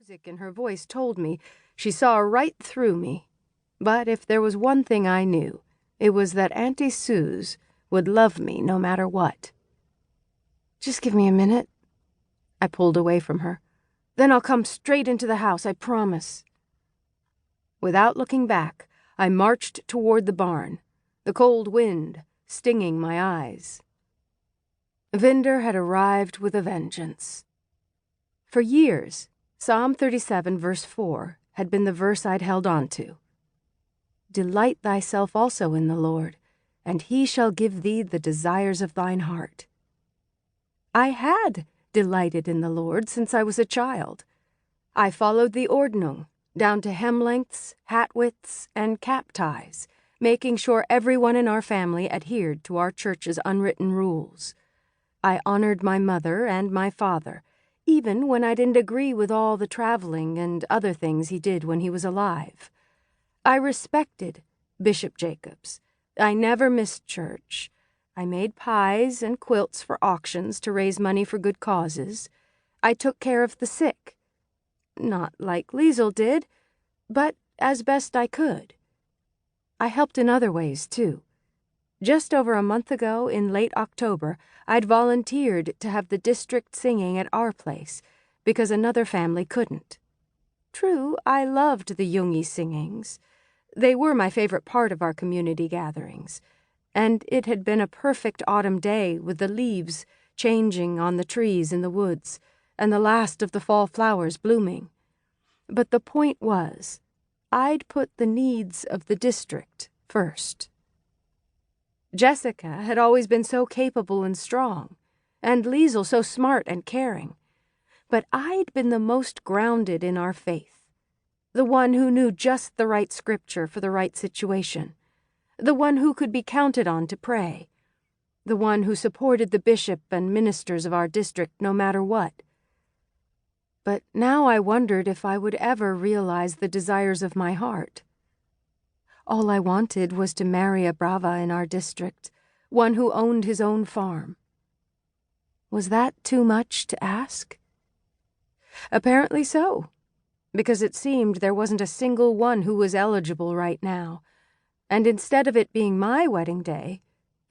music in her voice told me she saw right through me. But if there was one thing I knew, it was that Auntie Suze would love me no matter what. "Just give me a minute." I pulled away from her. "Then I'll come straight into the house, I promise." Without looking back, I marched toward the barn, the cold wind stinging my eyes. Vinder had arrived with a vengeance. For years, Psalm 37, verse 4, had been the verse I'd held on to. "Delight thyself also in the Lord, and he shall give thee the desires of thine heart." I had delighted in the Lord since I was a child. I followed the Ordnung, down to hem lengths, hat widths, and cap ties, making sure everyone in our family adhered to our church's unwritten rules. I honored my mother and my father, even when I didn't agree with all the traveling and other things he did when he was alive. I respected Bishop Jacobs. I never missed church. I made pies and quilts for auctions to raise money for good causes. I took care of the sick. Not like Liesl did, but as best I could. I helped in other ways, too. Just over a month ago, in late October, I'd volunteered to have the district singing at our place, because another family couldn't. True, I loved the Jungi singings. They were my favorite part of our community gatherings, and it had been a perfect autumn day with the leaves changing on the trees in the woods and the last of the fall flowers blooming. But the point was, I'd put the needs of the district first. Jessica had always been so capable and strong, and Liesl so smart and caring. But I'd been the most grounded in our faith, the one who knew just the right scripture for the right situation, the one who could be counted on to pray, the one who supported the bishop and ministers of our district no matter what. But now I wondered if I would ever realize the desires of my heart. All I wanted was to marry a brava in our district, one who owned his own farm. Was that too much to ask? Apparently so, because it seemed there wasn't a single one who was eligible right now, and instead of it being my wedding day,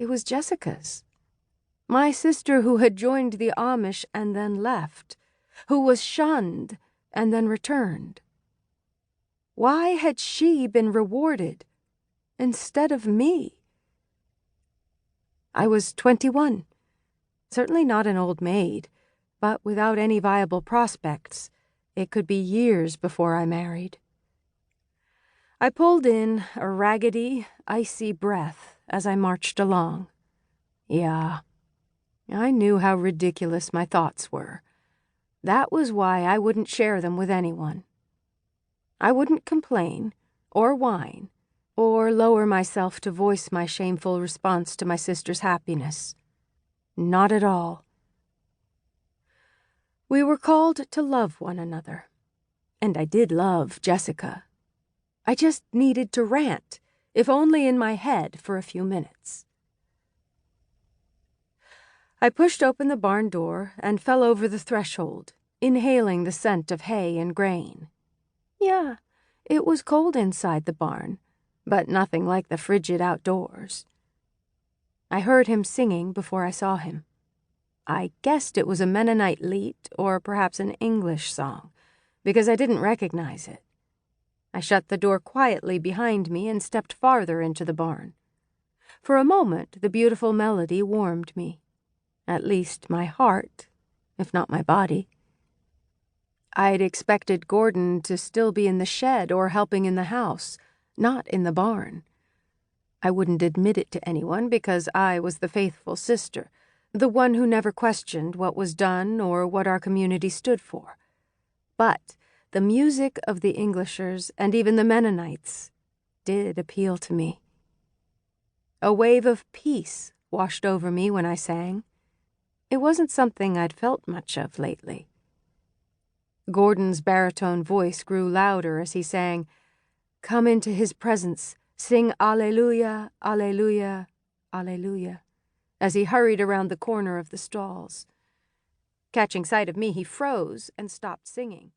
it was Jessica's. My sister who had joined the Amish and then left, who was shunned and then returned. Why had she been rewarded instead of me? I was 21, certainly not an old maid, but without any viable prospects, it could be years before I married. I pulled in a raggedy, icy breath as I marched along. Yeah, I knew how ridiculous my thoughts were. That was why I wouldn't share them with anyone. I wouldn't complain, or whine, or lower myself to voice my shameful response to my sister's happiness. Not at all. We were called to love one another, and I did love Jessica. I just needed to rant, if only in my head for a few minutes. I pushed open the barn door and fell over the threshold, inhaling the scent of hay and grain. Yeah, it was cold inside the barn, but nothing like the frigid outdoors. I heard him singing before I saw him. I guessed it was a Mennonite lied or perhaps an English song, because I didn't recognize it. I shut the door quietly behind me and stepped farther into the barn. For a moment, the beautiful melody warmed me, at least my heart, if not my body. I'd expected Gordon to still be in the shed or helping in the house, not in the barn. I wouldn't admit it to anyone because I was the faithful sister, the one who never questioned what was done or what our community stood for. But the music of the Englishers and even the Mennonites did appeal to me. A wave of peace washed over me when I sang. It wasn't something I'd felt much of lately. Gordon's baritone voice grew louder as he sang, "Come into his presence, sing Alleluia, Alleluia, Alleluia," as he hurried around the corner of the stalls. Catching sight of me, he froze and stopped singing.